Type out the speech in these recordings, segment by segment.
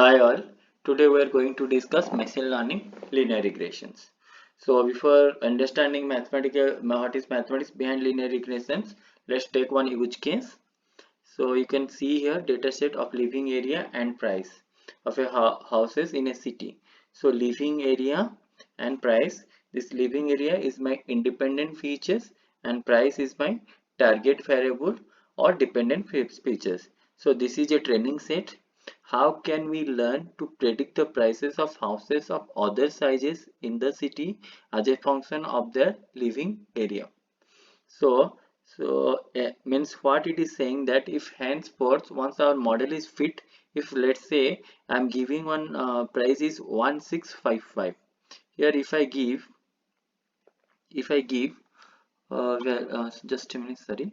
Hi all, today we are going to discuss machine learning linear regressions. So before understanding what is mathematics behind linear regressions, let's take one use case. So you can see here dataset of living area and price of a houses in a city. So living area and price, this living area is my independent features and price is my target variable or dependent features. So this is a training set. How can we learn to predict the prices of houses of other sizes in the city as a function of their living area? So means what it is saying that if henceforth once our model is fit, if let's say I'm giving one price is 1655. Here if I give just a minute, sorry.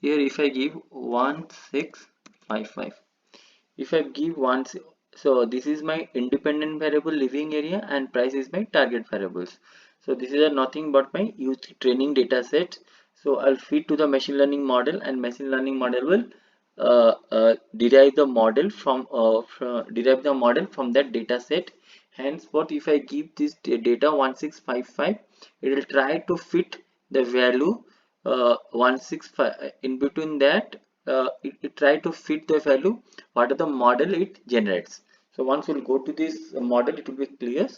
Here if I give 1655, if I give one, so this is my independent variable living area and price is my target variables. So this is nothing but my used training data set. So I'll feed to the machine learning model and machine learning model will derive the model from that data set. Hence what if I give this data 1655, it will try to fit the value 165 in between that. It try to fit the value what are the model it generates. So once we'll go to this model, it will be clear.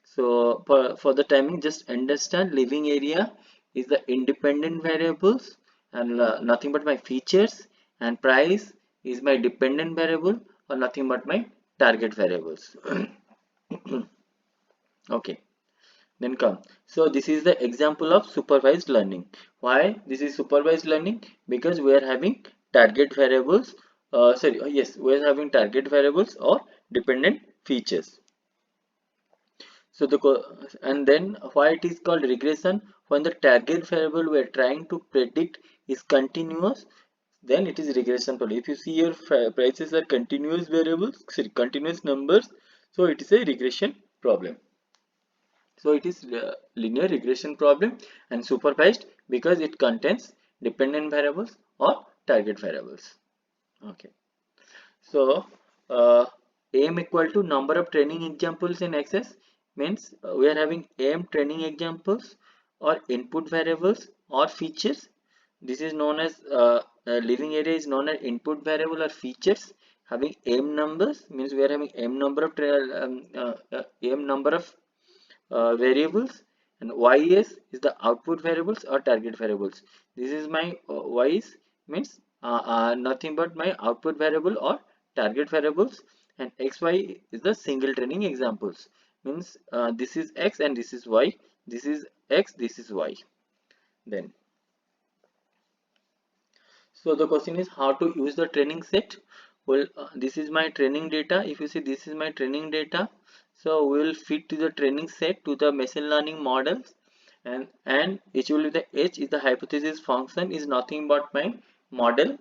So for the timing, just understand living area is the independent variables and nothing but my features, and price is my dependent variable or nothing but my target variables. Okay, then come. So this is the example of supervised learning. Why this is supervised learning? Because we are having target variables, yes, we are having target variables or dependent features. So and then why it is called regression? When the target variable we are trying to predict is continuous, then it is regression problem. If you see your prices are continuous variables, sorry, continuous numbers, so it is a regression problem. So it is linear regression problem and supervised because it contains dependent variables or target variables. Okay. So m equal to number of training examples in access means we are having m training examples or input variables or features. This is known as living area is known as input variable or features. Having m numbers means we are having m number of variables, and ys is the output variables or target variables. This is my ys means nothing but my output variable or target variables, and xy is the single training examples means this is x and this is y, this is x, this is y. Then so the question is how to use the training set. Well, this is my training data. If you see, this is my training data. So we will fit to the training set to the machine learning models, and h will be the h is the hypothesis function is nothing but my model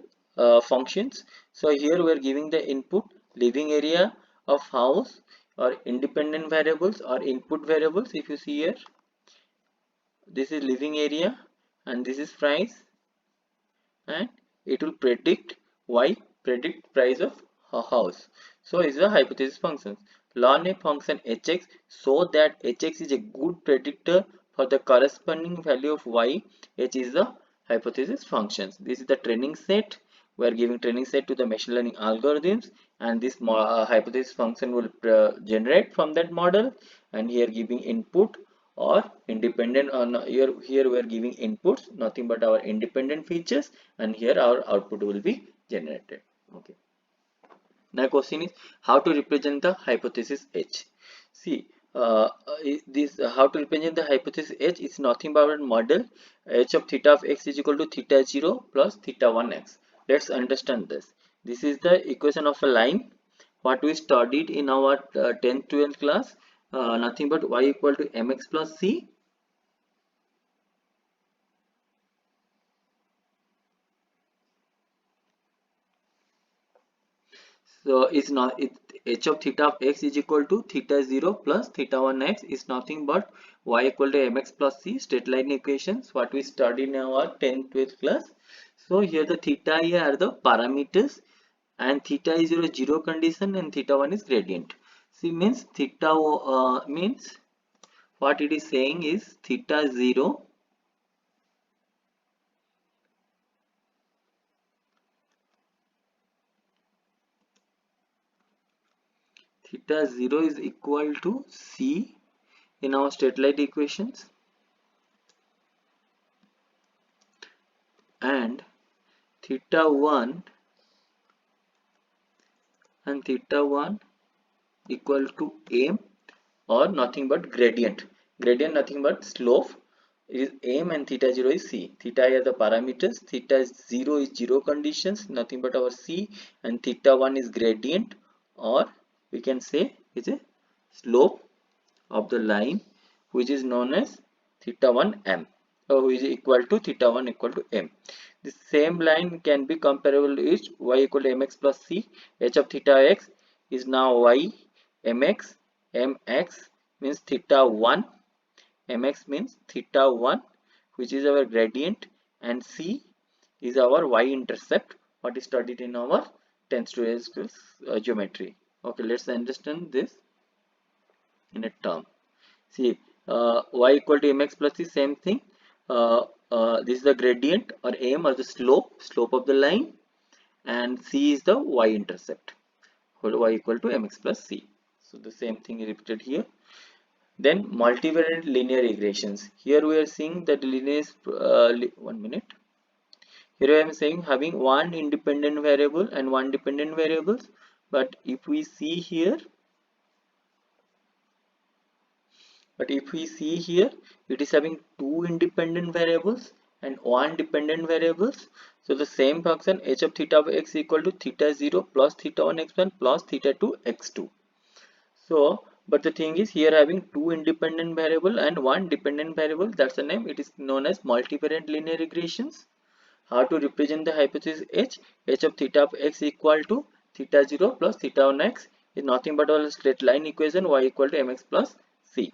functions. So here we are giving the input living area of house or independent variables or input variables. If you see here, this is living area and this is price, and it will predict predict price of a house. So is the hypothesis function. Learn a function hx so that hx is a good predictor for the corresponding value of y. H is the hypothesis functions. This is the training set. We are giving training set to the machine learning algorithms, and this hypothesis function will generate from that model, and here giving input or independent on here we are giving inputs nothing but our independent features, and here our output will be generated. Okay, now question is how to represent the hypothesis h. See, this how to represent the hypothesis h is nothing but model h of theta of x is equal to theta 0 plus theta 1 x. Let's understand this. This is the equation of a line what we studied in our 10th 12th class, nothing but y equal to mx plus c. So it's not h of theta of x is equal to theta 0 plus theta 1 x is nothing but y equal to mx plus c, straight line equations what we studied in our 10th 12th class. So here the theta here are the parameters and theta is your zero condition and theta 1 is gradient. See, means theta means what it is saying is theta 0 is equal to C in our straight line equations, and theta 1 equal to m, or nothing but gradient. Gradient nothing but slope is m and theta 0 is c. Theta are the parameters, theta 0 is zero conditions, nothing but our c, and theta 1 is gradient, or we can say is a slope of the line which is known as theta 1 m, or which is equal to theta 1 equal to m. The same line can be comparable to is y equal to mx plus c. H of theta x is now y mx. Mx means theta 1, mx means theta 1, which is our gradient, and c is our y-intercept, what is studied in our 10th students geometry. Okay, let's understand this in a term. See, y equal to mx plus the same thing. This is the gradient or m, or the slope of the line, and c is the y-intercept, y equal to mx plus c. So the same thing is repeated here. Then multivariate linear regressions. Here we are seeing that linear 1 minute. Here I am saying having one independent variable and one dependent variables. But if we see here, it is having two independent variables and one dependent variables. So the same function h of theta of x equal to theta 0 plus theta 1 x1 plus theta 2 x2. So, but the thing is here having two independent variable and one dependent variable, that's the name. It is known as multivariate linear regressions. How to represent the hypothesis h? H of theta of x equal to theta 0 plus theta 1 x is nothing but a straight line equation, y equal to mx plus c.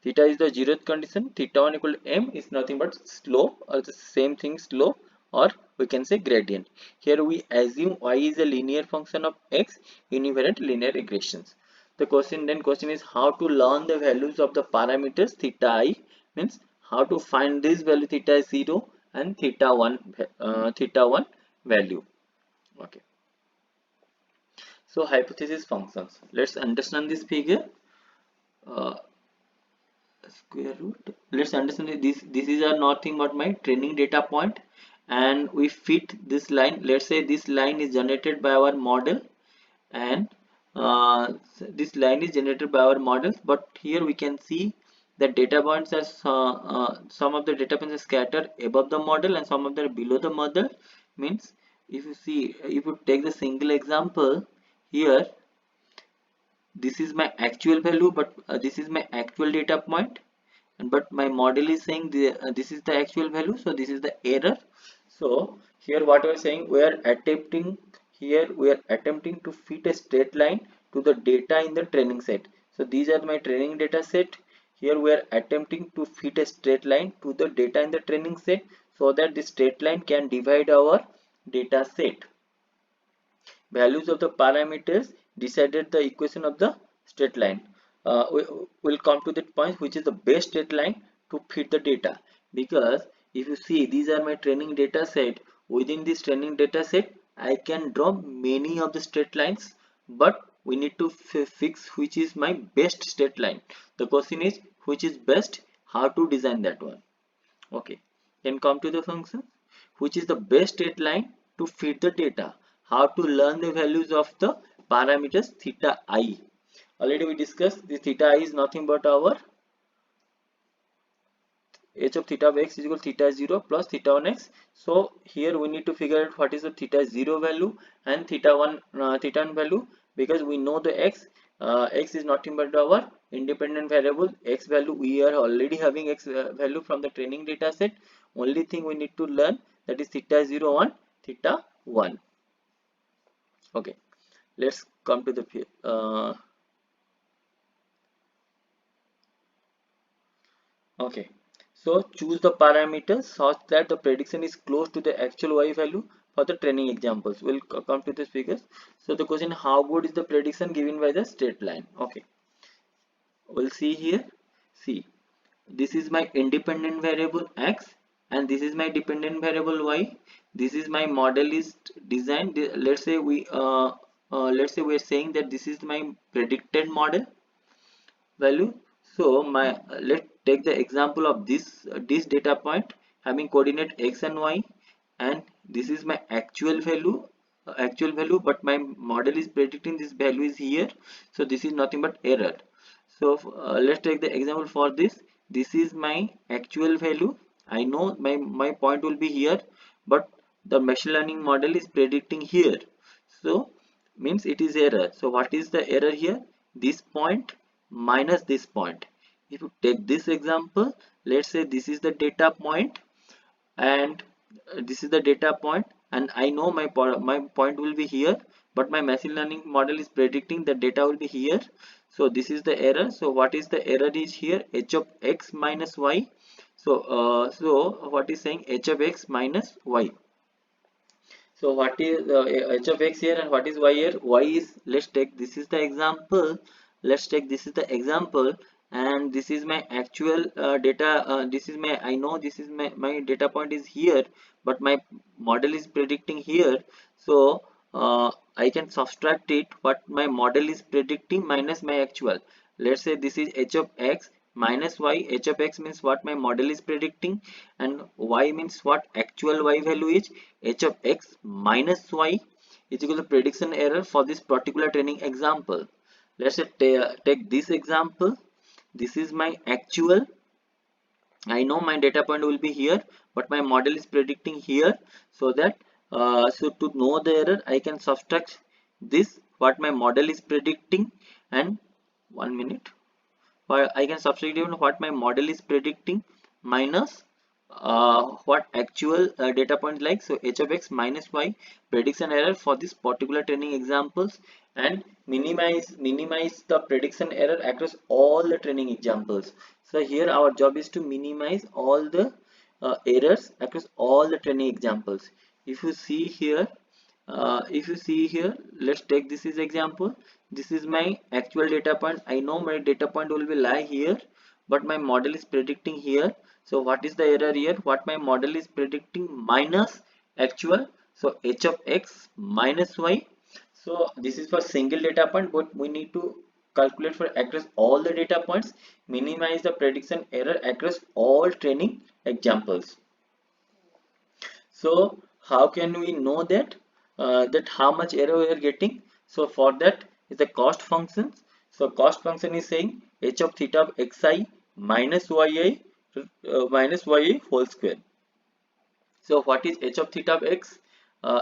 Theta is the zeroth condition, theta 1 equal to m is nothing but slope, or the same thing slope, or we can say gradient. Here we assume y is a linear function of x, univariate linear regressions. The question is how to learn the values of the parameters theta I, means how to find this value theta 0 and theta 1 value. Okay. So hypothesis functions. Let's understand this figure. Square root, let's understand that this is a nothing but my training data point, and we fit this line. Let's say this line is generated by our model, and this line is generated by our models, but here we can see that data points are some of the data points are scattered above the model and some of them are below the model. Means if you see, if you take the single example here, this is my actual value, but this is my actual data point, and but my model is saying this is the actual value, so this is the error. So here what we are saying, we are attempting to fit a straight line to the data in the training set. So these are my training data set. Here we are attempting to fit a straight line to the data in the training set, so that the straight line can divide our data set. Values of the parameters decided the equation of the straight line. We will come to that point, which is the best straight line to fit the data. Because if you see, these are my training data set. Within this training data set, I can draw many of the straight lines, but we need to fix which is my best straight line. The question is which is best, how to design that one. Okay, then come to the function, which is the best straight line to fit the data. How to learn the values of the parameters theta I. Already we discussed this theta I is nothing but our h of theta of x is equal to theta 0 plus theta 1 x. So here we need to figure out what is the theta 0 value and theta 1 value, because we know the x. X is nothing but our independent variable. X value we are already having x value from the training data set. Only thing we need to learn, that is theta 0 and theta 1. Okay, let's come to the okay. So choose the parameters such that the prediction is close to the actual y value. for the training examples. We'll come to this figures. So the question, how good is the prediction given by the straight line? Okay, we'll see here. See, this is my independent variable x and this is my dependent variable y. This is my model is designed. Let's say we are saying that this is my predicted model value. So my let's take the example of this data point having coordinate x and y, and this is my actual value, but my model is predicting this value is here. So this is nothing but error. So let's take the example for this. This is my actual value. I know my point will be here, but the machine learning model is predicting here. So means it is error. So what is the error here? This point minus this point. If you take this example, let's say this is the data point, and this is the data point, and I know my point will be here, but my machine learning model is predicting the data will be here. So this is the error. So what is the error is here? H of x minus y. So what is saying? H of x minus y. So what is h of x here and what is y here? Y is, let's take this is the example. Let's take this is the example, and this is my actual data. This is my, I know this is my data point is here, but my model is predicting here. So I can subtract it what my model is predicting minus my actual. Let's say this is h of x minus y. H of x means what my model is predicting, and y means what actual y value is. H of x minus y is equal to prediction error for this particular training example. Let's say take this example. This is my actual. I know my data point will be here, but my model is predicting here. So that so to know the error, I can subtract this what my model is predicting, and 1 minute, or I can substitute even what my model is predicting minus what actual data point like. So h of x minus y prediction error for this particular training examples, and minimize the prediction error across all the training examples. So here our job is to minimize all the errors across all the training examples. If you see here, let's take this is example. This is my actual data point. I know my data point will be lie here, but my model is predicting here. So what is the error here? What my model is predicting minus actual. So h of x minus y. So this is for single data point, but we need to calculate for across all the data points, minimize the prediction error across all training examples. So how can we know that that how much error we are getting? So for that is the cost function. So cost function is saying h of theta of xi minus yi minus yi whole square. So what is h of theta of x?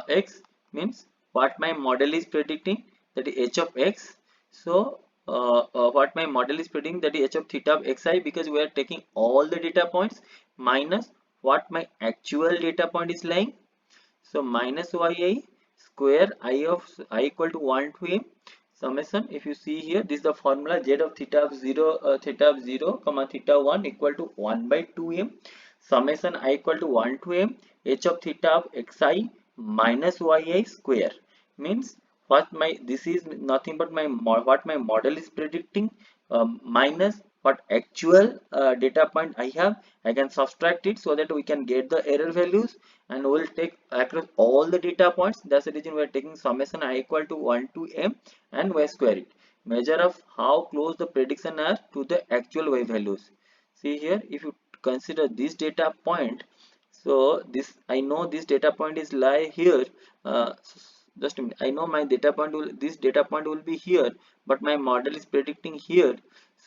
X means what my model is predicting, that is h of x. So what my model is predicting, that is h of theta of xi, because we are taking all the data points, minus what my actual data point is lying. So minus yi square I of I equal to 1 to m summation. If you see here, this is the formula. Z of theta of 0 comma theta 1 equal to 1 by 2m summation I equal to 1 to m h of theta of xi minus yi square. Means what my, this is nothing but my what my model is predicting, minus what actual data point I have. I can subtract it so that we can get the error values, and we'll take across all the data points. That's the reason we are taking summation I equal to 1 to m and y square it. Measure of how close the prediction are to the actual y values. See here, if you consider this data point, so this, I know this data point is lie here. Just a minute, I know my data point will, this data point will be here, but my model is predicting here.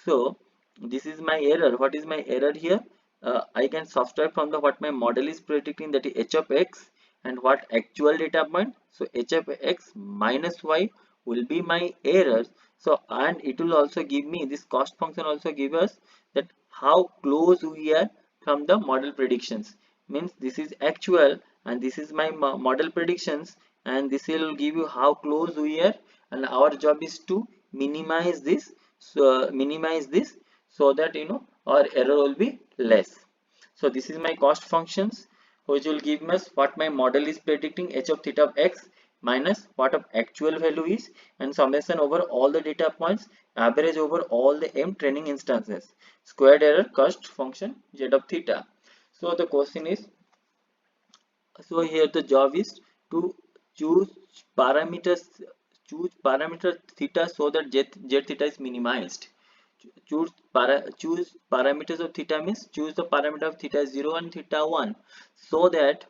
So this is my error. What is my error here? I can subtract from the what my model is predicting, that is h of x, and what actual data point. So h of x minus y will be my error. So and it will also give me, this cost function also give us that how close we are from the model predictions. Means this is actual and this is my model predictions, and this will give you how close we are, and our job is to minimize this. So minimize this so that you know our error will be less. So this is my cost functions. which will give us what my model is predicting, h of theta of x minus what of actual value is, and summation over all the data points, average over all the m training instances, squared error cost function z of theta. So the question is, so here the job is to choose parameters choose parameter theta so that z theta is minimized. Choose parameters of theta means choose the parameter of theta 0 and theta 1, so that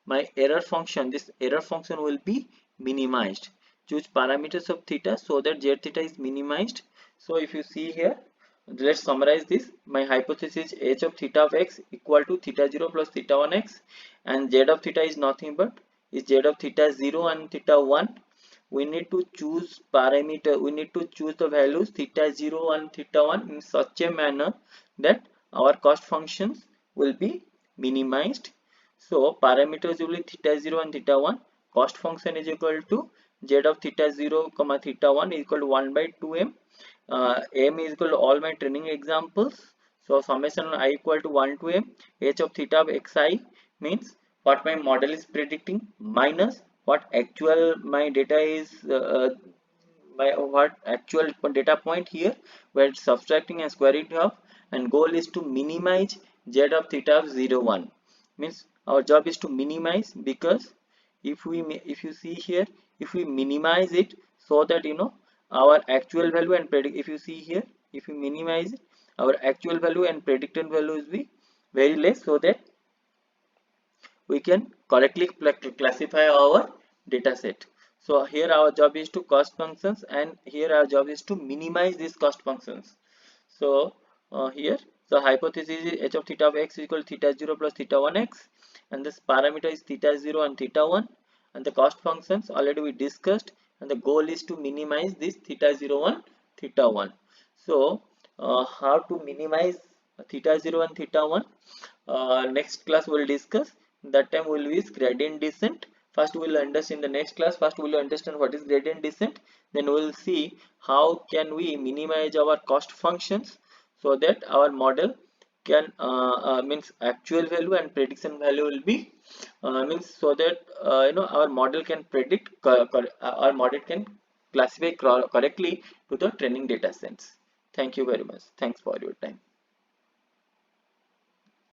my error function, this error function will be minimized. Choose parameters of theta so that z theta is minimized. So if you see here, let's summarize this. My hypothesis, h of theta of x equal to theta 0 plus theta 1 x, and z of theta is nothing but is z of theta 0 and theta 1. We need to choose parameter, we need to choose the values theta 0 and theta 1 in such a manner that our cost functions will be minimized. So parameters will be theta 0 and theta 1. Cost function is equal to z of theta 0 comma theta 1 is equal to 1 by 2m. M is equal to all my training examples. So summation I equal to 1 to m. H of theta of xi means what my model is predicting minus what actual my data is, my what actual data point here, we're subtracting and squaring it off, and goal is to minimize z of theta of 0 1. Means our job is to minimize, because if you see here, if we minimize it so that our actual value and predict, if you see here, if you minimize it, our actual value and predicted value will be very less, so that we can correctly classify our data set. So here our job is to cost functions, and here our job is to minimize these cost functions. So here the hypothesis is h of theta of x is equal to theta 0 plus theta 1 x, and this parameter is theta 0 and theta 1, and the cost functions already we discussed, and the goal is to minimize this theta 0 1 theta 1. So how to minimize theta 0 and theta 1, next class we'll discuss. That time we'll use gradient descent. First we'll understand, the next class first we'll understand what is gradient descent, then we'll see how can we minimize our cost functions so that our model can means actual value and prediction value will be means, so that our model can predict our model can classify correctly to the training data sets. Thank you very much. Thanks for your time.